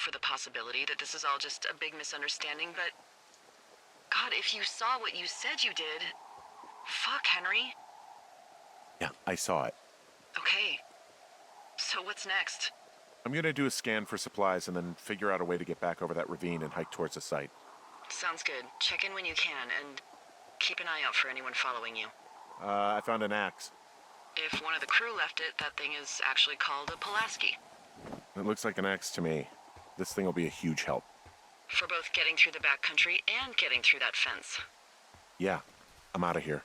for the possibility that this is all just a big misunderstanding, but... God, if you saw what you said you did... Fuck, Henry. Yeah, I saw it. Okay. So what's next? I'm gonna do a scan for supplies and then figure out a way to get back over that ravine and hike towards the site. Sounds good. Check in when you can, and keep an eye out for anyone following you. I found an axe. If one of the crew left it, that thing is actually called a Pulaski. It looks like an axe to me. This thing will be a huge help. For both getting through the backcountry and getting through that fence. Yeah, I'm out of here.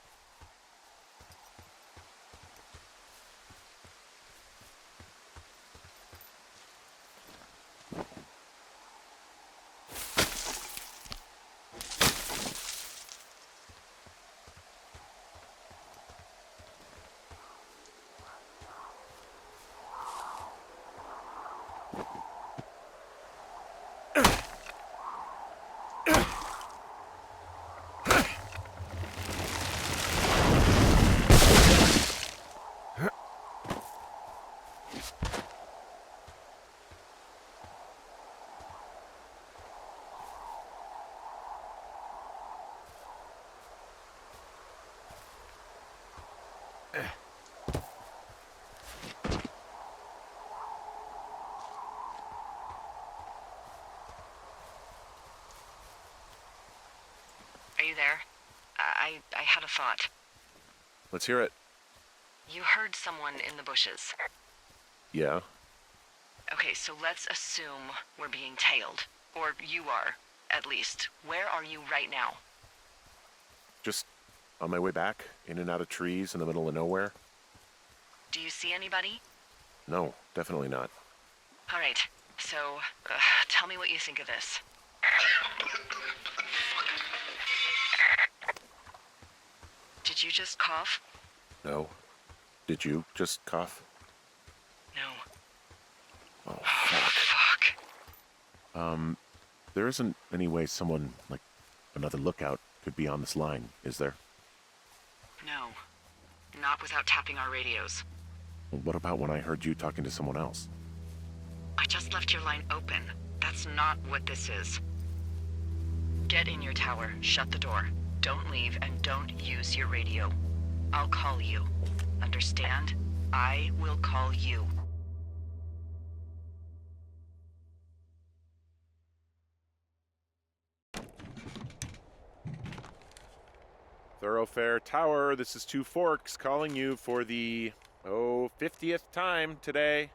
Are you there? I had a thought. Let's hear it. You heard someone in the bushes. Yeah? Okay, so let's assume we're being tailed. Or you are, at least. Where are you right now? Just on my way back, in and out of trees in the middle of nowhere. Do you see anybody? No, definitely not. All right, so tell me what you think of this. Did you just cough? No. Did you just cough? No. Oh, fuck. Fuck. There isn't any way someone, like another lookout, could be on this line, is there? No. Not without tapping our radios. Well, what about when I heard you talking to someone else? I just left your line open. That's not what this is. Get in your tower, shut the door. Don't leave and don't use your radio. I'll call you. Understand? I will call you. Thoroughfare Tower, this is Two Forks calling you for the, 50th time today.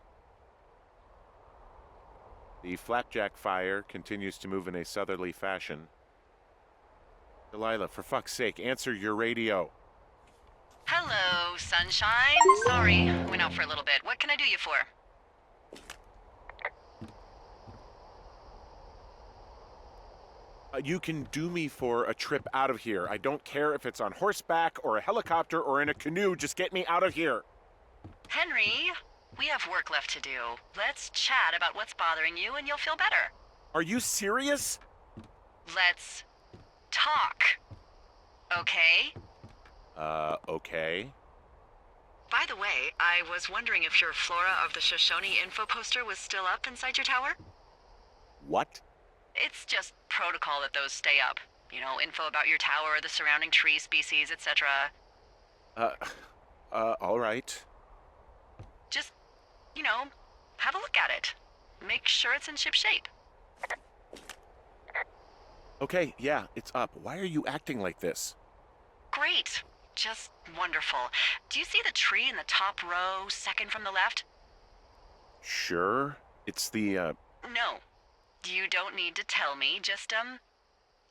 The flapjack fire continues to move in a southerly fashion. Delilah, for fuck's sake, answer your radio. Hello, sunshine. Sorry, went out for a little bit. What can I do you for? You can do me for a trip out of here. I don't care if it's on horseback or a helicopter or in a canoe. Just get me out of here. Henry, we have work left to do. Let's chat about what's bothering you and you'll feel better. Are you serious? Let's talk. Okay? Okay. By the way, I was wondering if your Flora of the Shoshone info poster was still up inside your tower? What? It's just protocol that those stay up. You know, info about your tower, the surrounding tree species, etc. All right. Just, have a look at it. Make sure it's in ship shape. Okay, yeah, it's up. Why are you acting like this? Great. Just wonderful. Do you see the tree in the top row, second from the left? Sure. It's the, No. You don't need to tell me. Just,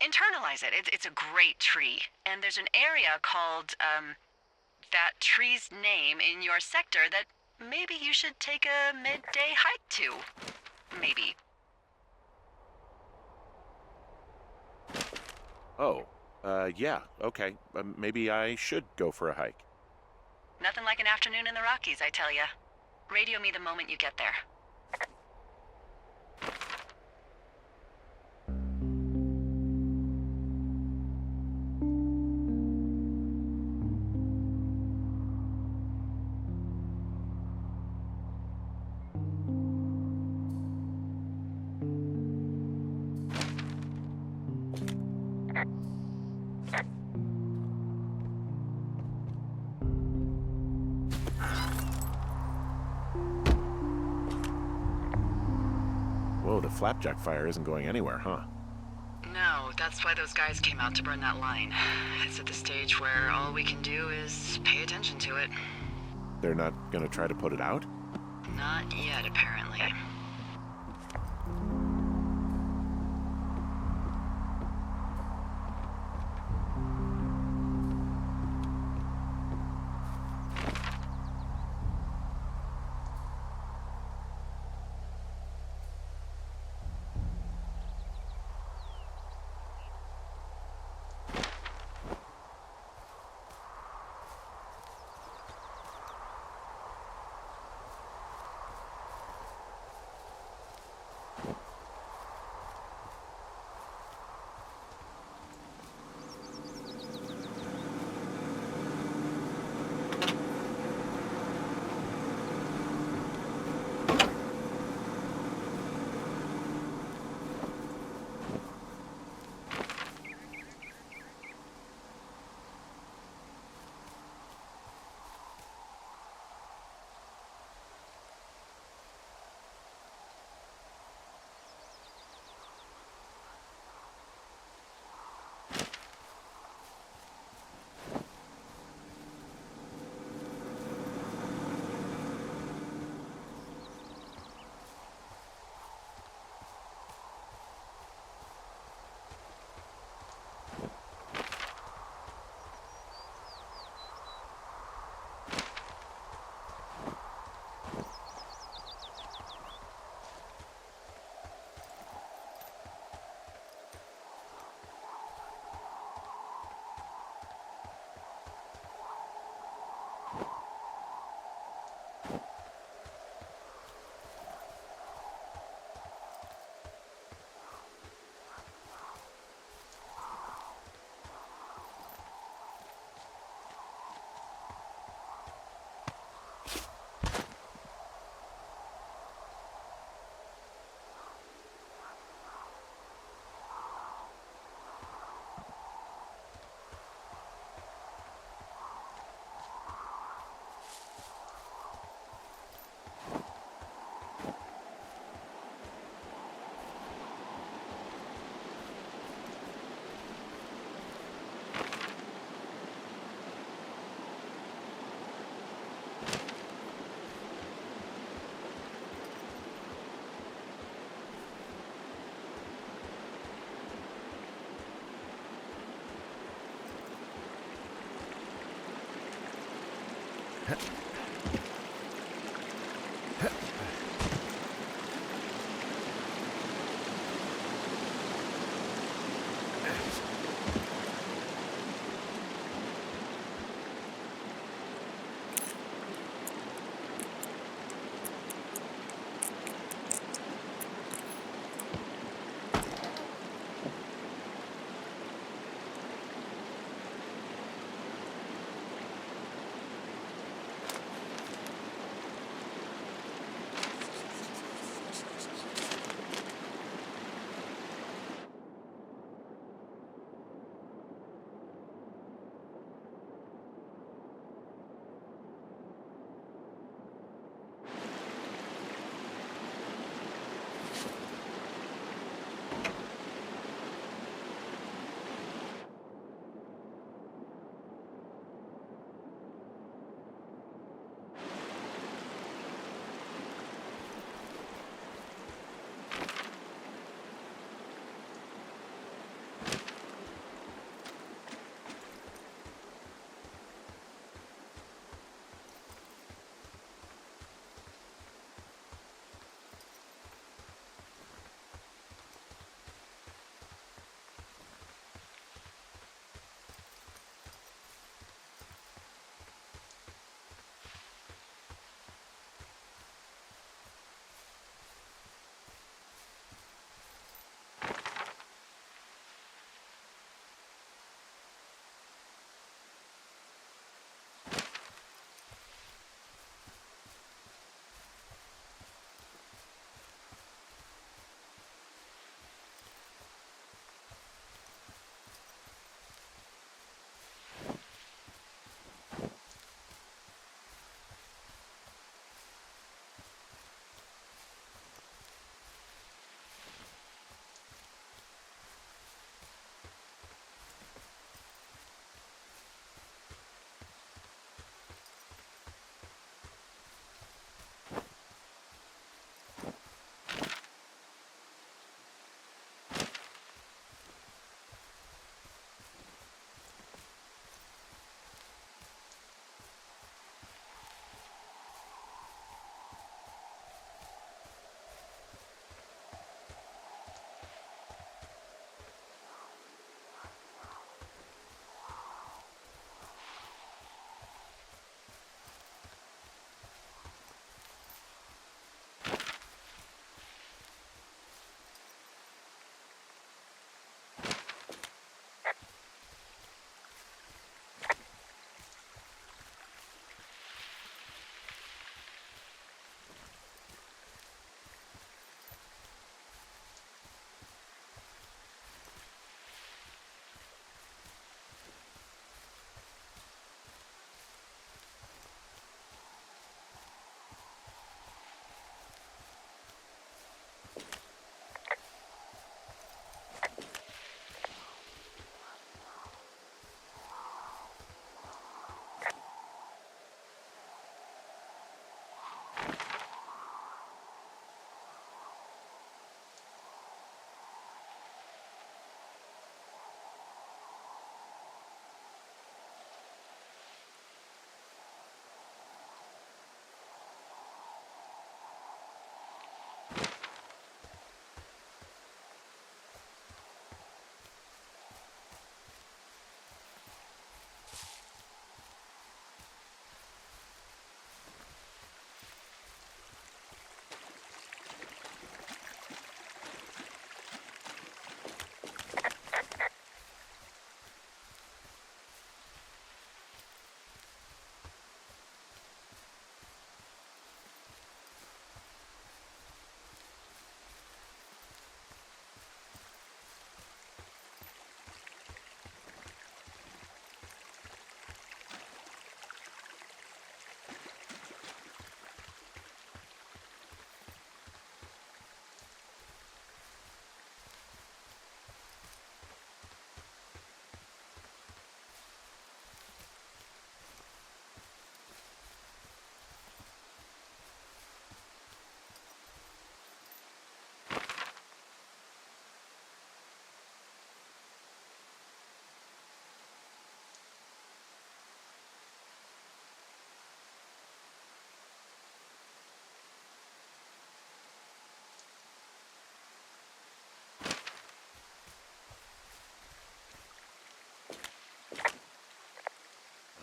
internalize it. It's a great tree. And there's an area called, that tree's name in your sector that maybe you should take a midday hike to. Maybe. Oh, yeah, okay. Maybe I should go for a hike. Nothing like an afternoon in the Rockies, I tell ya. Radio me the moment you get there. the flapjack fire isn't going anywhere, huh? No, that's why those guys came out to burn that line. It's at the stage where all we can do is pay attention to it. They're not gonna try to put it out? Not yet, apparently.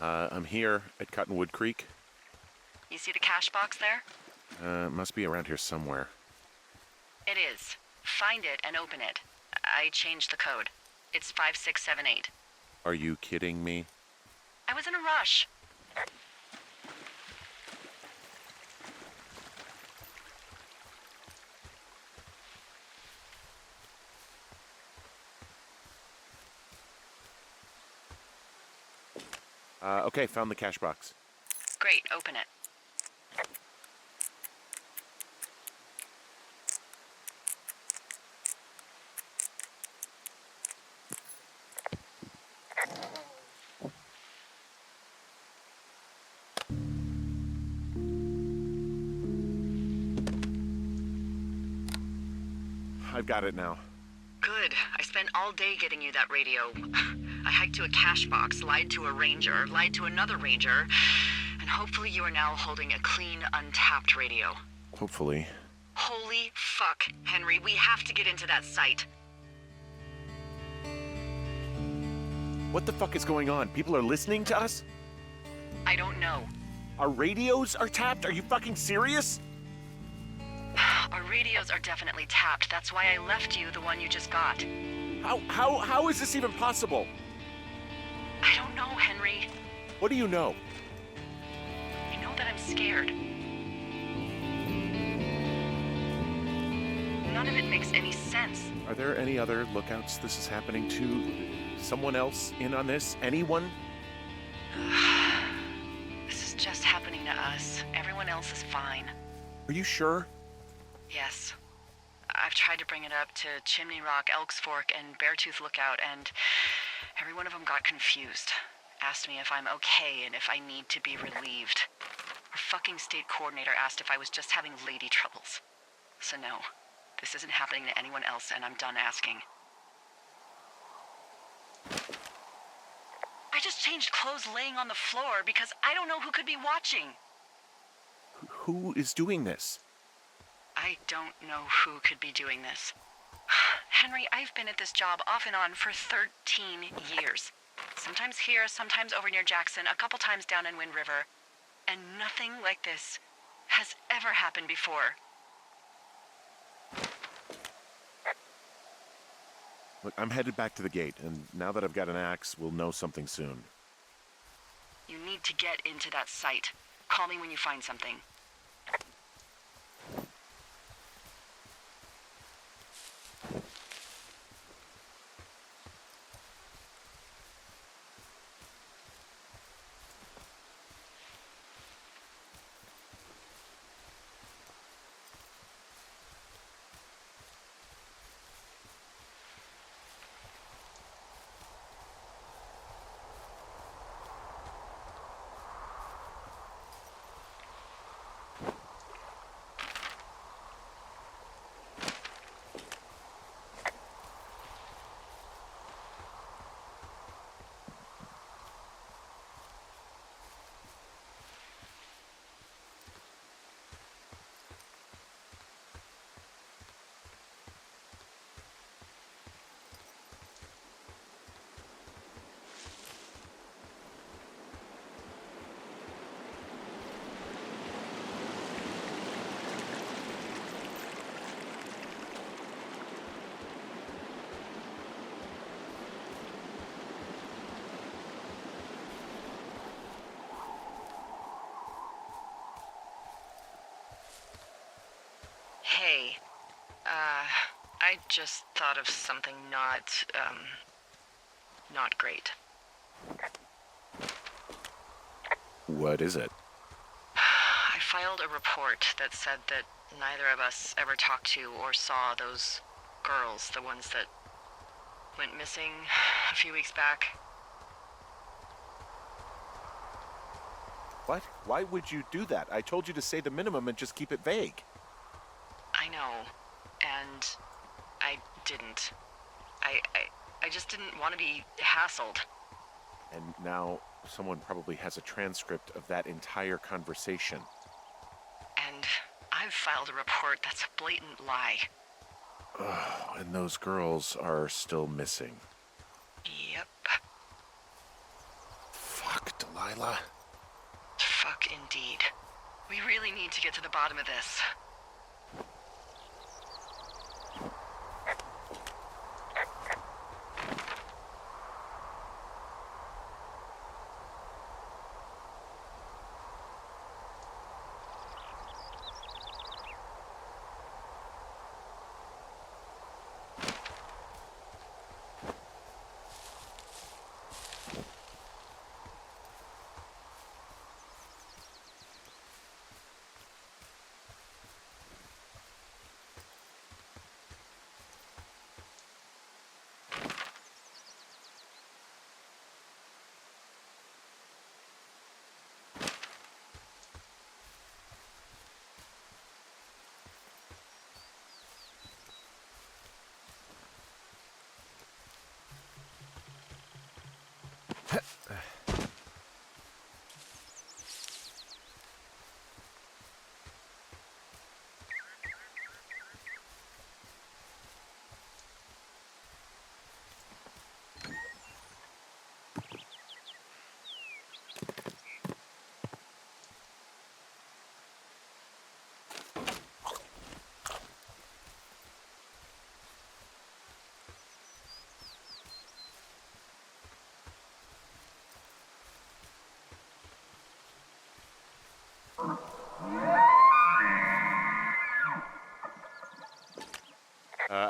I'm here at Cottonwood Creek. You see the cash box there? It must be around here somewhere. It is. Find it and open it. I changed the code. It's 5678. Are you kidding me? I was in a rush. Okay, found the cash box. Great, open it. I've got it now. Good. I spent all day getting you that radio. I hiked to a cash box, lied to a ranger, lied to another ranger, and hopefully you are now holding a clean, untapped radio. Hopefully. Holy fuck, Henry, we have to get into that site. What the fuck is going on? People are listening to us? I don't know. Our radios are tapped? Are you fucking serious? Our radios are definitely tapped. That's why I left you the one you just got. How is this even possible? I don't know, Henry. What do you know? I know that I'm scared. None of it makes any sense. Are there any other lookouts this is happening to? Someone else in on this? Anyone? This is just happening to us. Everyone else is fine. Are you sure? Yes. I've tried to bring it up to Chimney Rock, Elks Fork, and Beartooth Lookout, and every one of them got confused. Asked me if I'm okay and if I need to be relieved. Our fucking state coordinator asked if I was just having lady troubles. So no, this isn't happening to anyone else, and I'm done asking. I just changed clothes laying on the floor because I don't know who could be watching. Who is doing this? I don't know who could be doing this. Henry, I've been at this job off and on for 13 years. Sometimes here, sometimes over near Jackson, a couple times down in Wind River. And nothing like this has ever happened before. Look, I'm headed back to the gate, and now that I've got an axe, we'll know something soon. You need to get into that site. Call me when you find something. Hey, I just thought of something not great. What is it? I filed a report that said that neither of us ever talked to or saw those girls, the ones that went missing a few weeks back. What? Why would you do that? I told you to say the minimum and just keep it vague. I know, and I didn't. I just didn't want to be hassled. And now someone probably has a transcript of that entire conversation. And I've filed a report that's a blatant lie. Ugh, and those girls are still missing. Yep. Fuck, Delilah. Delilah. Fuck indeed. We really need to get to the bottom of this.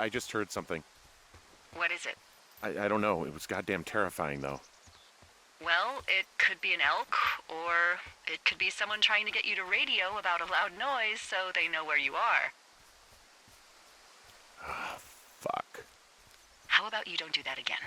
I just heard something. What is it? I don't know. It was goddamn terrifying, though. Well, it could be an elk, or it could be someone trying to get you to radio about a loud noise so they know where you are. Ah, fuck. How about you don't do that again?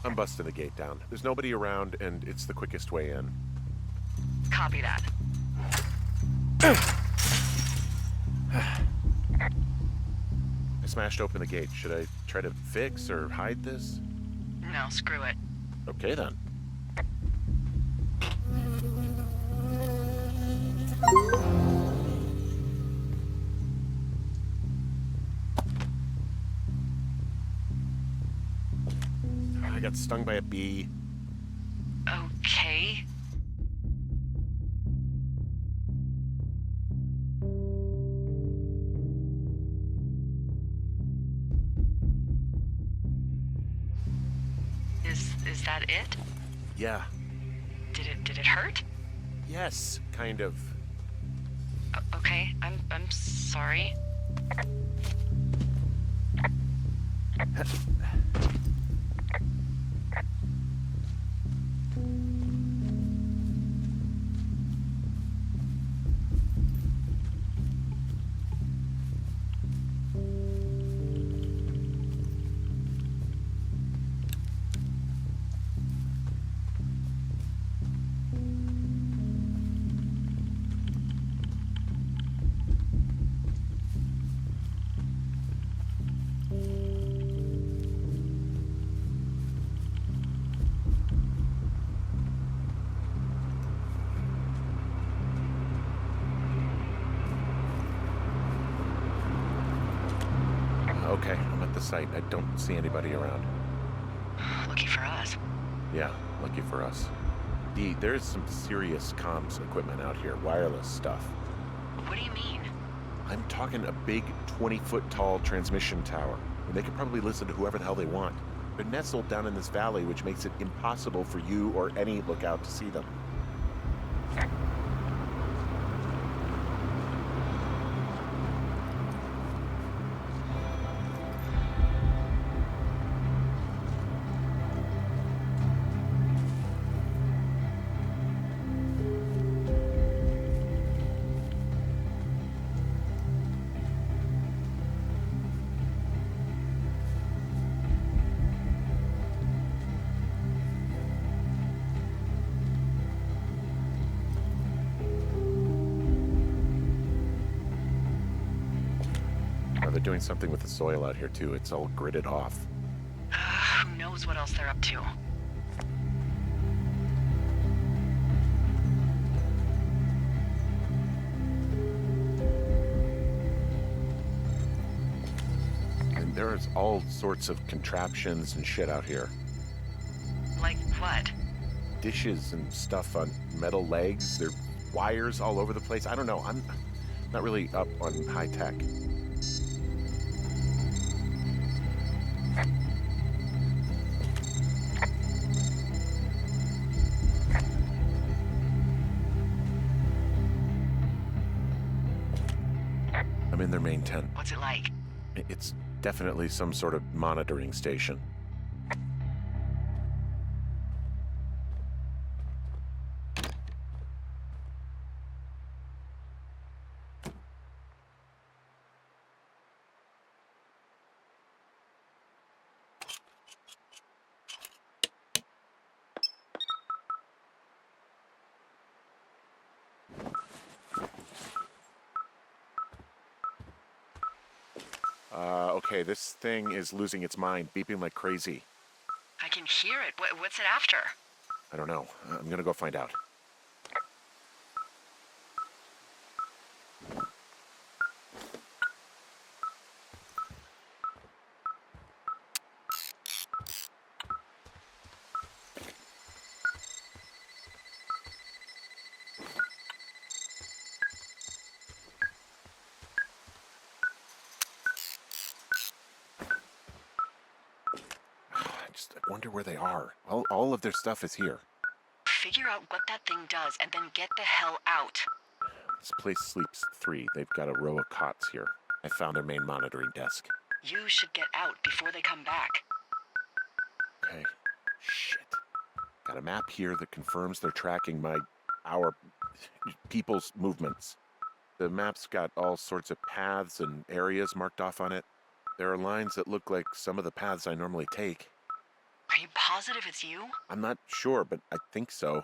I'm busting the gate down. There's nobody around, and it's the quickest way in. Copy that. I smashed open the gate. Should I try to fix or hide this? No, screw it. Okay, then. I got stung by a bee. Okay. Is that it? Yeah. Did it hurt? Yes, kind of. Okay, I'm sorry. Okay, I'm at the site. I don't see anybody around. Lucky for us. Yeah, lucky for us. There's some serious comms equipment out here, wireless stuff. What do you mean? I'm talking a big 20-foot tall transmission tower. And they could probably listen to whoever the hell they want. They're nestled down in this valley, which makes it impossible for you or any lookout to see them. They're doing something with the soil out here, too. It's all gridded off. Who knows what else they're up to? And there's all sorts of contraptions and shit out here. Like what? Dishes and stuff on metal legs. There are wires all over the place. I don't know. I'm not really up on high tech. I'm in their main tent. What's it like? It's definitely some sort of monitoring station. Okay, this thing is losing its mind, beeping like crazy. I can hear it. What's it after? I don't know. I'm gonna go find out. I wonder where they are. All of their stuff is here. Figure out what that thing does and then get the hell out. This place sleeps 3. They've got a row of cots here. I found their main monitoring desk. You should get out before they come back. Okay. Shit. Got a map here that confirms they're tracking our people's movements. The map's got all sorts of paths and areas marked off on it. There are lines that look like some of the paths I normally take. Are you positive it's you? I'm not sure, but I think so.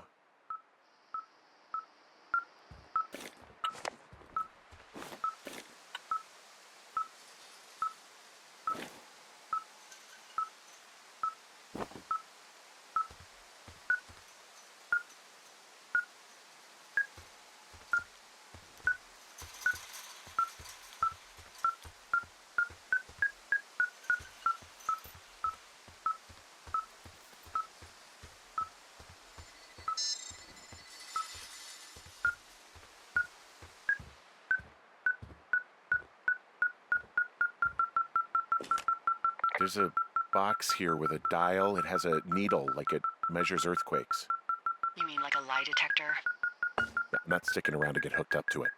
There's a box here with a dial. It has a needle, like it measures earthquakes. You mean like a lie detector? Yeah, I'm not sticking around to get hooked up to it.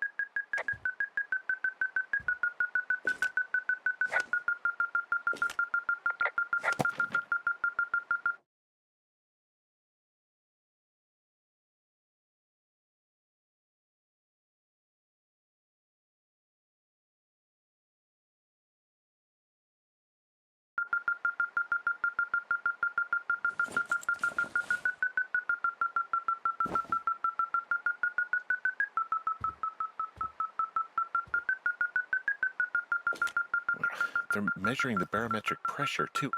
They're measuring the barometric pressure, too.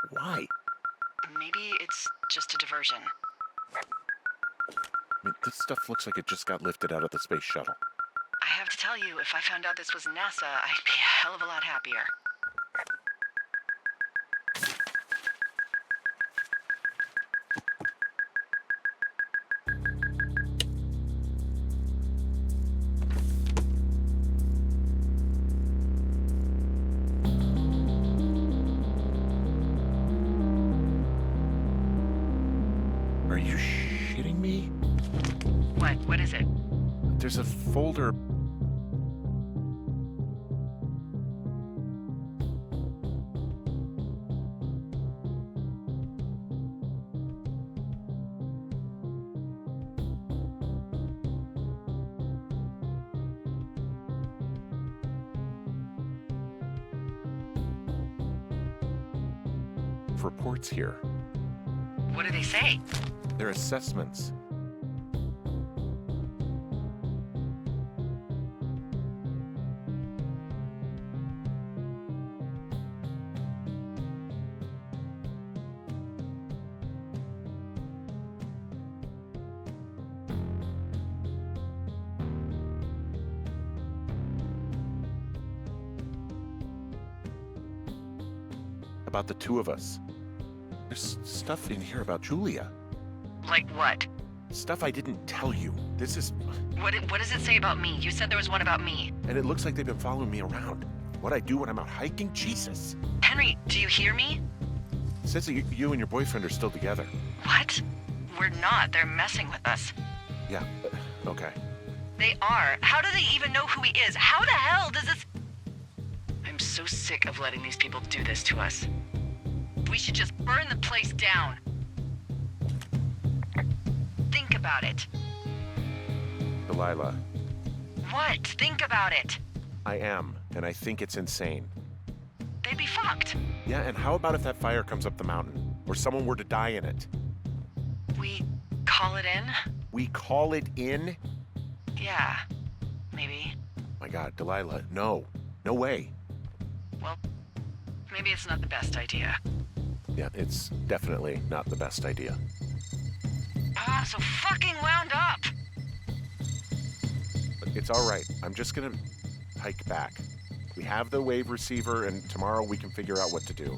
Why? Maybe it's just a diversion. I mean, this stuff looks like it just got lifted out of the space shuttle. I have to tell you, if I found out this was NASA, I'd be a hell of a lot happier. Are you shitting me? What? What is it? There's a folder. Reports here. What do they say? They're assessments. About the two of us. There's stuff in here about Julia. Like what? Stuff I didn't tell you. This is... What does it say about me? You said there was one about me. And it looks like they've been following me around. What I do when I'm out hiking? Jesus. Henry, do you hear me? It says that you and your boyfriend are still together. What? We're not. They're messing with us. Yeah, okay. They are. How do they even know who he is? How the hell does this... I'm so sick of letting these people do this to us. We should just burn the place down. Think about it. Delilah, What? Think about it. I am, and I think it's insane. They'd be fucked. Yeah, and how about if that fire comes up the mountain? Or someone were to die in it? We call it in? We call it in? Yeah, maybe. My God, Delilah, no. No way. Well, maybe it's not the best idea. Yeah, it's definitely not the best idea. Ah, so fucking wound up. But it's all right. I'm just gonna hike back. We have the wave receiver, and tomorrow we can figure out what to do.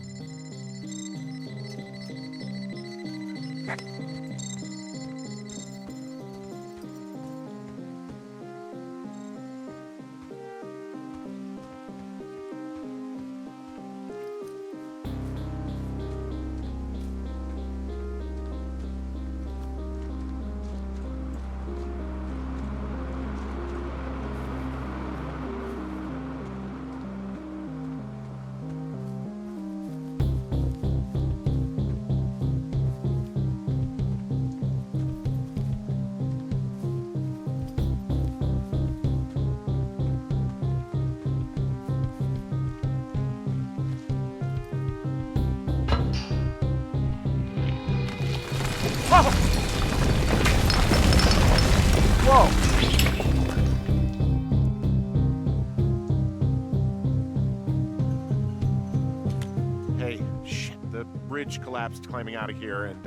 Hey, shit, the bridge collapsed climbing out of here, and,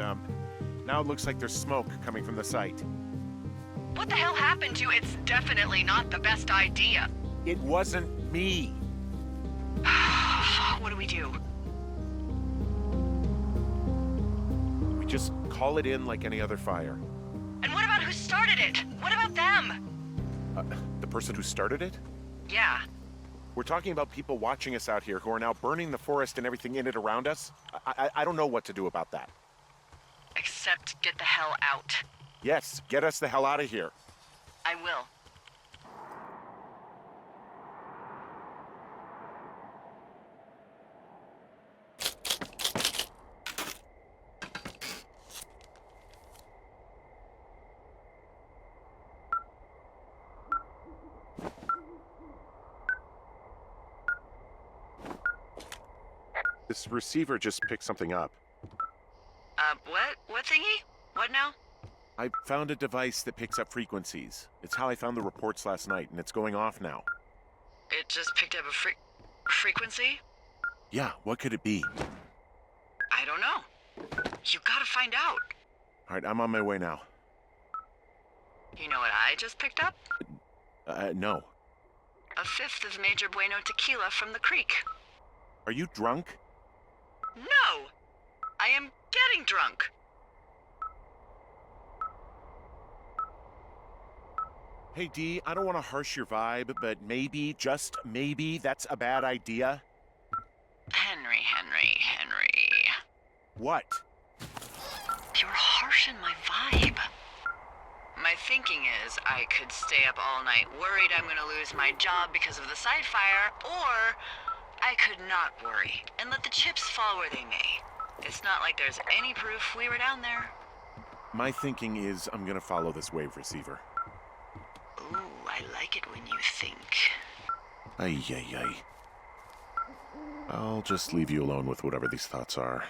now it looks like there's smoke coming from the site. What the hell happened to you? It's definitely not the best idea. It wasn't me. What do we do? We just call it in like any other fire. And what about who started it? What about them? The person who started it? Yeah. We're talking about people watching us out here who are now burning the forest and everything in it around us. I don't know what to do about that. Except get the hell out. Yes, get us the hell out of here. I will. This receiver just picked something up. What? What thingy? What now? I found a device that picks up frequencies. It's how I found the reports last night, and it's going off now. It just picked up a frequency? Yeah, what could it be? I don't know. You gotta find out. All right, I'm on my way now. You know what I just picked up? No. A fifth of Major Bueno tequila from the creek. Are you drunk? No! I am getting drunk. Hey, Dee, I don't want to harsh your vibe, but maybe, just maybe, that's a bad idea. Henry. What? You're harshing my vibe. My thinking is I could stay up all night worried I'm gonna lose my job because of the side fire, or I could not worry and let the chips fall where they may. It's not like there's any proof we were down there. My thinking is I'm gonna follow this wave receiver. Ooh, I like it when you think. Ay. I'll just leave you alone with whatever these thoughts are.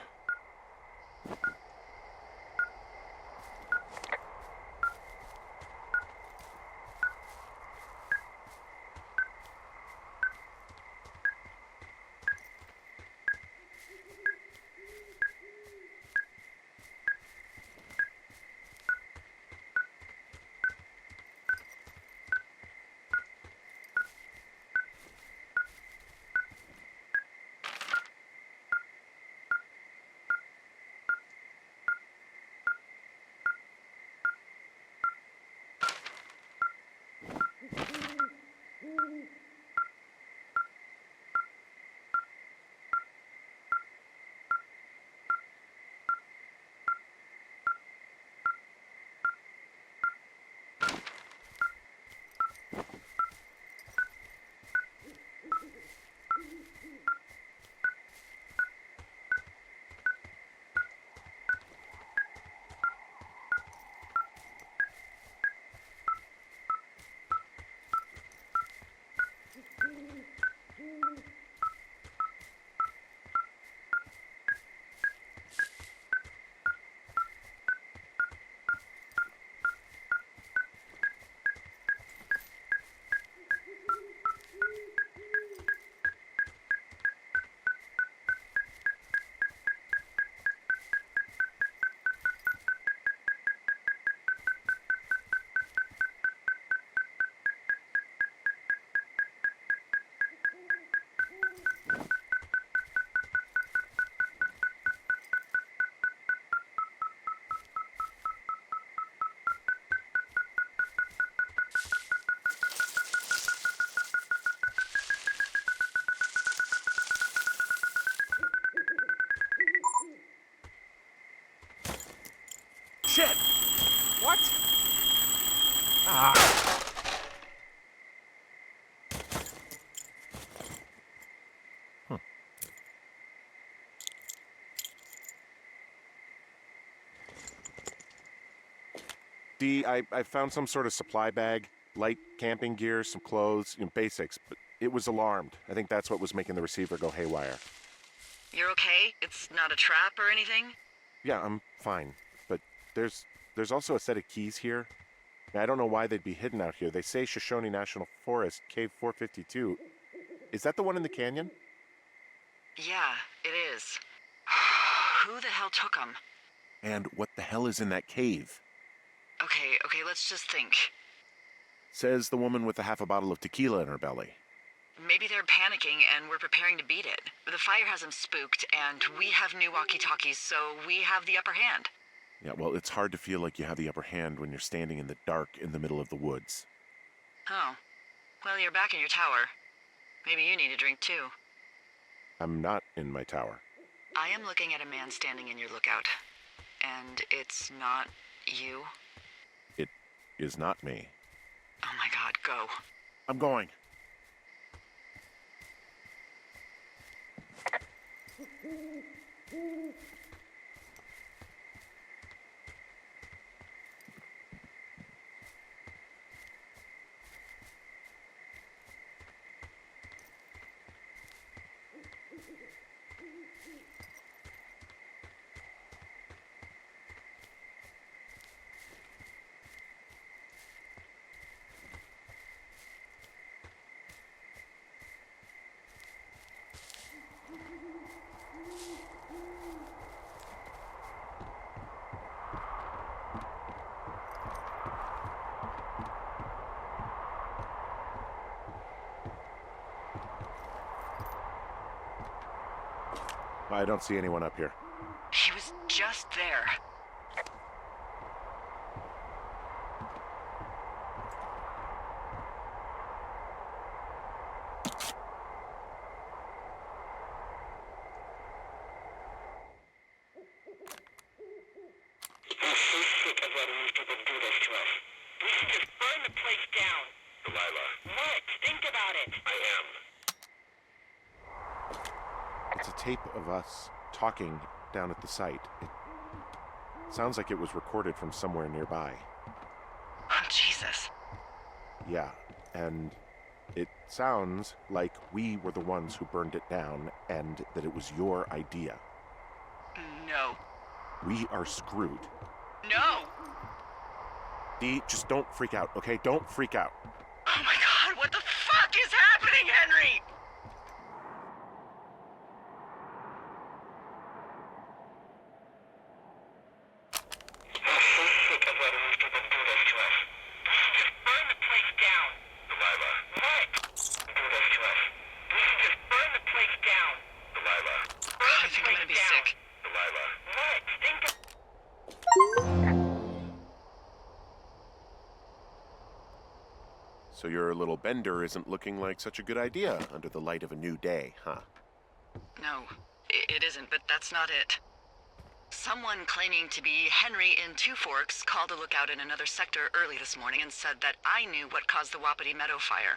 Shit! What? Ah! Dee, I found some sort of supply bag, light camping gear, some clothes, basics, but it was alarmed. I think that's what was making the receiver go haywire. You're okay? It's not a trap or anything? Yeah, I'm fine, but there's also a set of keys here. I don't know why they'd be hidden out here. They say Shoshone National Forest, Cave 452. Is that the one in the canyon? Yeah, it is. Who the hell took them? And what the hell is in that cave? Okay, let's just think. Says the woman with a half a bottle of tequila in her belly. Maybe they're panicking and we're preparing to beat it. The fire has them spooked, and we have new walkie-talkies, so we have the upper hand. Yeah, well, it's hard to feel like you have the upper hand when you're standing in the dark in the middle of the woods. Oh. Well, you're back in your tower. Maybe you need a drink, too. I'm not in my tower. I am looking at a man standing in your lookout. And it's not you? It is not me. Oh my god, go. I'm going. I don't see anyone up here. He was just there. I'm so sick of letting these people do this to us. We should just burn the place down. Delilah. What? Think about it. I am. It's a tape of us talking down at the site. It sounds like it was recorded from somewhere nearby. Oh, Jesus. Yeah, and it sounds like we were the ones who burned it down and that it was your idea. No. We are screwed. No! Dee, just don't freak out, okay? Don't freak out. Oh my god, what the fuck is happening, Henry? I'm so sick of letting these people do this to us. We should just burn the place down. Delilah. What? Do this to us. We should just burn the place down. Delilah. Burn I the think I'm place gonna be down. sick. Delilah. What? Think of... So your little bender isn't looking like such a good idea under the light of a new day, huh? No, it isn't, but that's not it. Someone claiming to be Henry in Two Forks called a lookout in another sector early this morning and said that I knew what caused the Wapiti Meadow fire.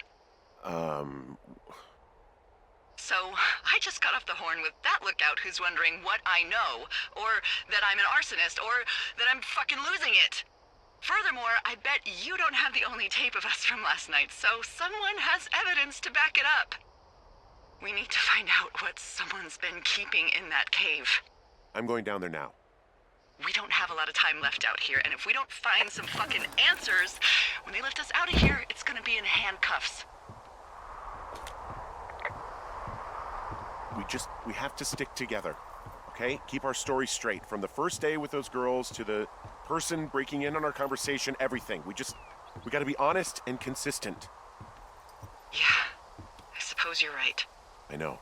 So, I just got off the horn with that lookout who's wondering what I know, or that I'm an arsonist, or that I'm fucking losing it. Furthermore, I bet you don't have the only tape of us from last night, so someone has evidence to back it up. We need to find out what someone's been keeping in that cave. I'm going down there now. We don't have a lot of time left out here, and if we don't find some fucking answers, when they lift us out of here, it's gonna be in handcuffs. We have to stick together, okay? Keep our story straight. From the first day with those girls to the person breaking in on our conversation, everything. We gotta be honest and consistent. Yeah, I suppose you're right. I know.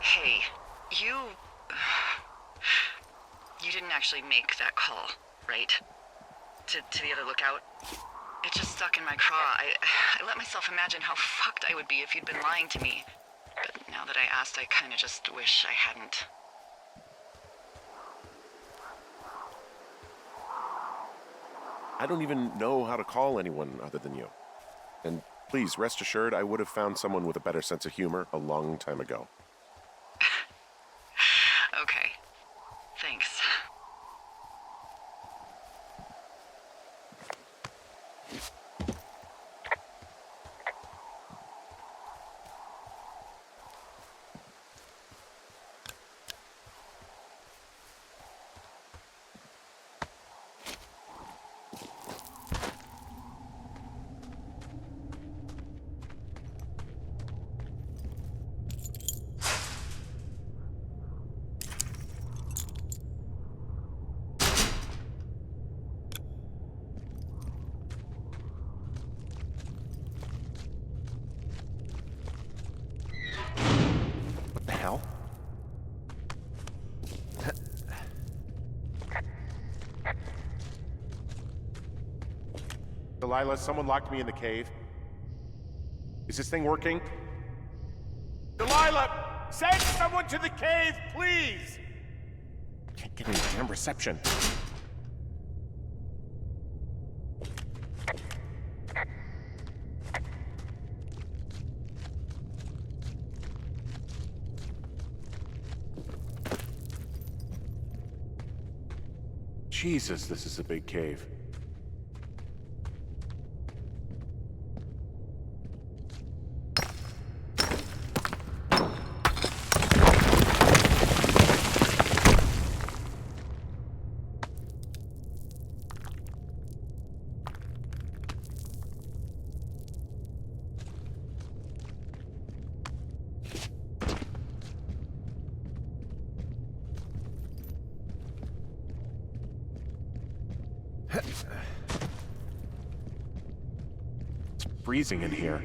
Hey, you... You didn't actually make that call, right? To the other lookout? It just stuck in my craw. I let myself imagine how fucked I would be if you'd been lying to me. But now that I asked, I kinda just wish I hadn't. I don't even know how to call anyone other than you. And please, rest assured, I would have found someone with a better sense of humor a long time ago. Okay. Thanks. What the hell? Delilah, someone locked me in the cave. Is this thing working? Delilah! Send someone to the cave, please! Can't get any damn reception. Jesus, this is a big cave. It's freezing in here.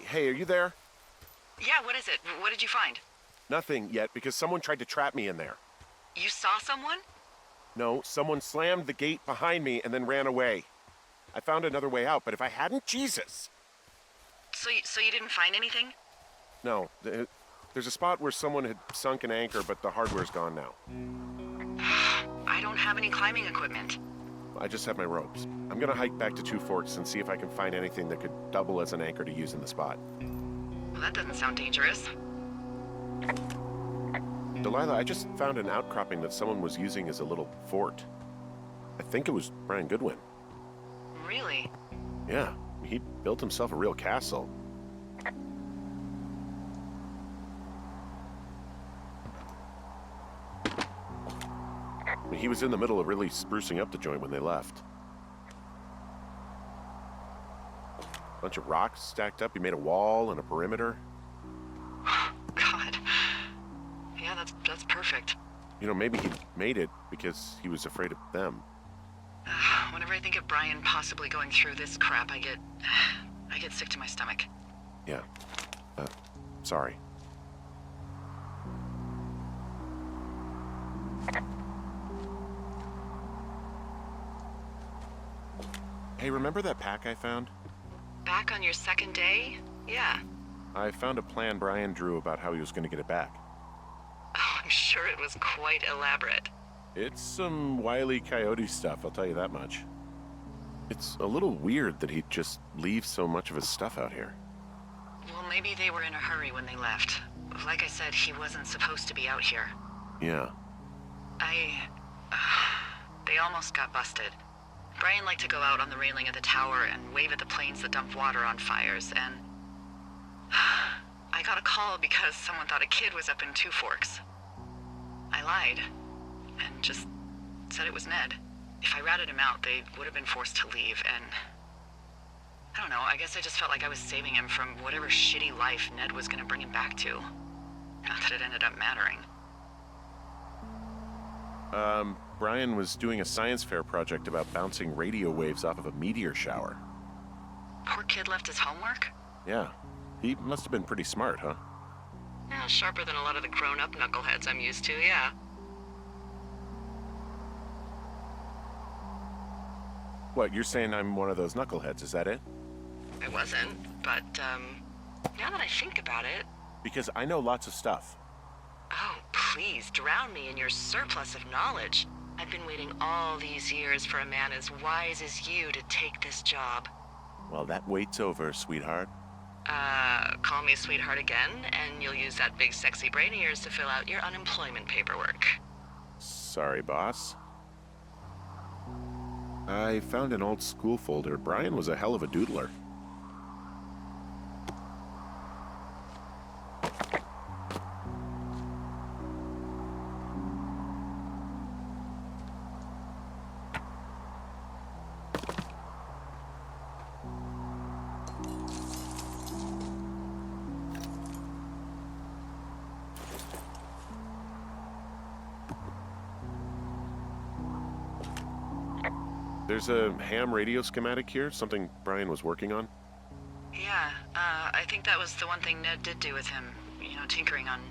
Hey, are you there? Yeah, what is it? What did you find? Nothing yet, because someone tried to trap me in there. You saw someone? No, someone slammed the gate behind me and then ran away. I found another way out, but if I hadn't, Jesus! So you didn't find anything? No, there's a spot where someone had sunk an anchor, but the hardware's gone now. I don't have any climbing equipment. I just have my ropes. I'm gonna hike back to Two Forks and see if I can find anything that could double as an anchor to use in the spot. Well, that doesn't sound dangerous. Delilah, I just found an outcropping that someone was using as a little fort. I think it was Brian Goodwin. Really? Yeah, he built himself a real castle. He was in the middle of really sprucing up the joint when they left. Bunch of rocks stacked up. He made a wall and a perimeter. God. Yeah, that's perfect. perfect. You know, maybe he made it because he was afraid of them. Whenever I think of Brian possibly going through this crap, I get sick to my stomach. Yeah. Sorry. Hey, remember that pack I found? Back on your second day? Yeah. I found a plan Brian drew about how he was going to get it back. Oh, I'm sure it was quite elaborate. It's some Wile E. Coyote stuff, I'll tell you that much. It's a little weird that he'd just leave so much of his stuff out here. Well, maybe they were in a hurry when they left. Like I said, he wasn't supposed to be out here. Yeah. They almost got busted. Brian liked to go out on the railing of the tower and wave at the planes that dumped water on fires, and I got a call because someone thought a kid was up in Two Forks. I lied, and just said it was Ned. If I ratted him out, they would have been forced to leave, and I don't know, I guess I just felt like I was saving him from whatever shitty life Ned was gonna bring him back to. Not that it ended up mattering. Brian was doing a science fair project about bouncing radio waves off of a meteor shower. Poor kid left his homework? Yeah. He must have been pretty smart, huh? Yeah, sharper than a lot of the grown-up knuckleheads I'm used to, yeah. What, you're saying I'm one of those knuckleheads, is that it? I wasn't, but, now that I think about it... Because I know lots of stuff. Oh, please, drown me in your surplus of knowledge. I've been waiting all these years for a man as wise as you to take this job. Well, that wait's over, sweetheart. Call me sweetheart again, and you'll use that big sexy brain of yours to fill out your unemployment paperwork. Sorry, boss. I found an old school folder. Brian was a hell of a doodler. There's a ham radio schematic here, something Brian was working on. Yeah, I think that was the one thing Ned did do with him. You know, tinkering on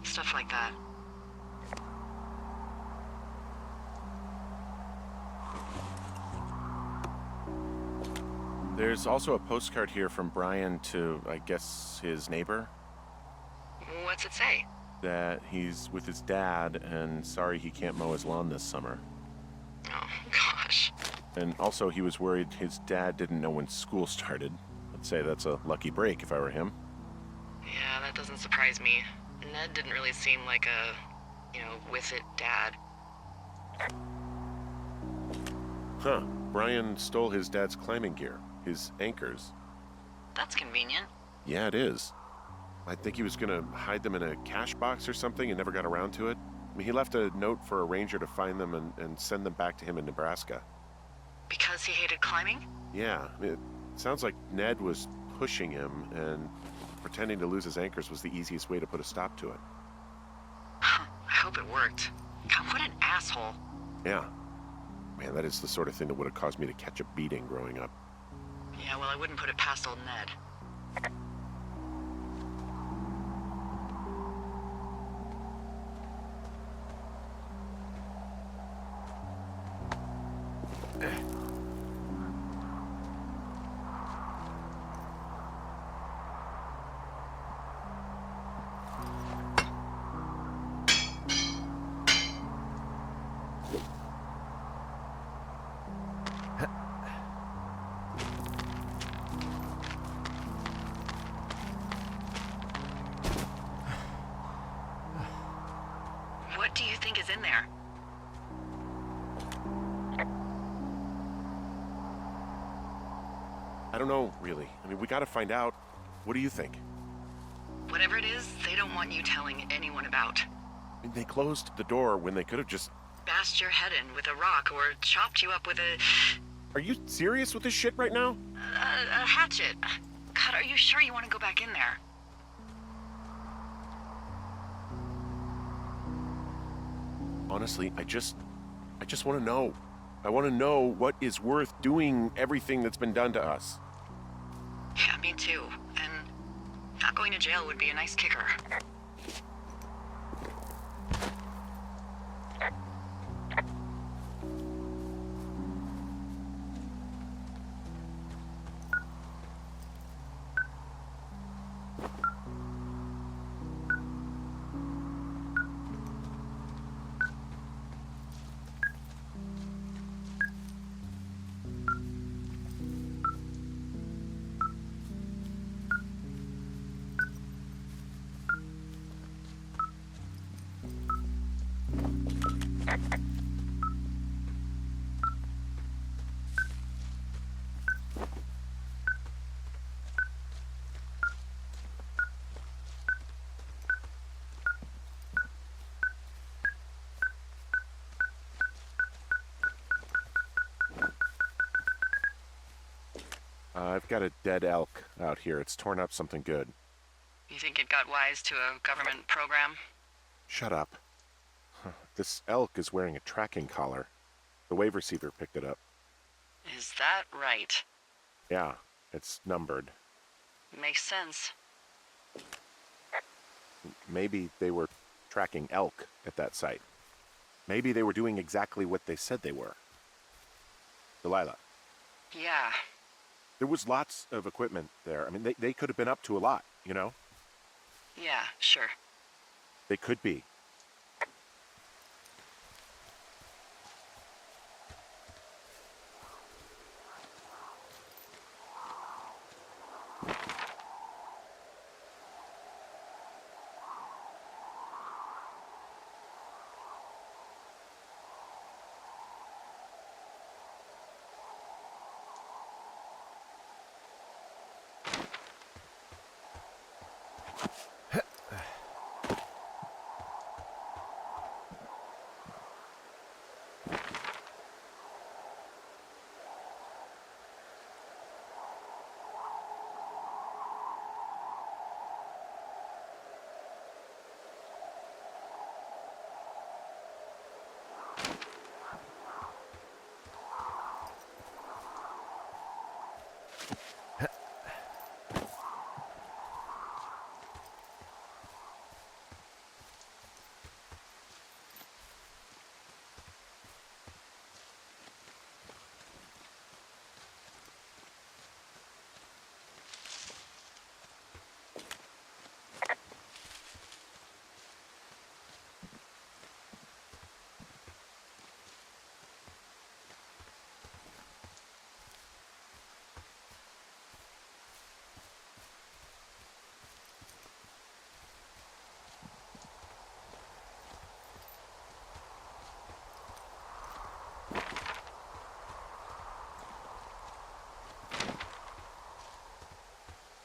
stuff like that. There's also a postcard here from Brian to, I guess, his neighbor. What's it say? That he's with his dad and sorry he can't mow his lawn this summer. Oh, gosh. And also he was worried his dad didn't know when school started. I'd say that's a lucky break if I were him. Yeah, that doesn't surprise me. Ned didn't really seem like a, with it dad. Huh. Brian stole his dad's climbing gear, his anchors. That's convenient. Yeah, it is. I think he was gonna hide them in a cash box or something and never got around to it. I mean, he left a note for a ranger to find them and send them back to him in Nebraska. Because he hated climbing? Yeah, it sounds like Ned was pushing him, and pretending to lose his anchors was the easiest way to put a stop to it. I hope it worked. God, what an asshole. Yeah. Man, that is the sort of thing that would have caused me to catch a beating growing up. Yeah, well, I wouldn't put it past old Ned. What do you think is in there? I don't know, really. I mean, we gotta find out. What do you think? Whatever it is, they don't want you telling anyone about. I mean, they closed the door when they could have just... Bashed your head in with a rock or chopped you up with a Are you serious with this shit right now? hatchet. God, are you sure you want to go back in there? honestly, I just want to know. I want to know what is worth doing everything that's been done to us. Yeah, me too. And not going to jail would be a nice kicker. I've got a dead elk out here. It's torn up something good. You think it got wise to a government program? Shut up. This elk is wearing a tracking collar. The wave receiver picked it up. Is that right? Yeah, it's numbered. Makes sense. Maybe they were tracking elk at that site. Maybe they were doing exactly what they said they were. Delilah, Yeah. there was lots of equipment there. I mean, they could have been up to a lot, you know? Yeah, sure. They could be.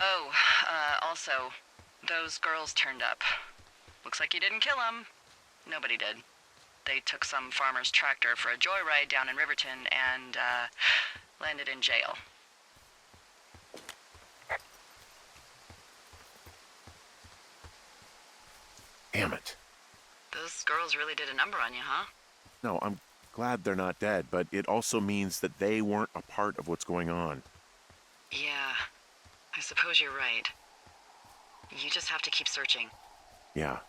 Oh, also, those girls turned up. Looks like you didn't kill them. Nobody did. They took some farmer's tractor for a joyride down in Riverton and, landed in jail. Damn it. Those girls really did a number on you, huh? No, I'm glad they're not dead, but it also means that they weren't a part of what's going on. Yeah, I suppose you're right. You just have to keep searching. Yeah.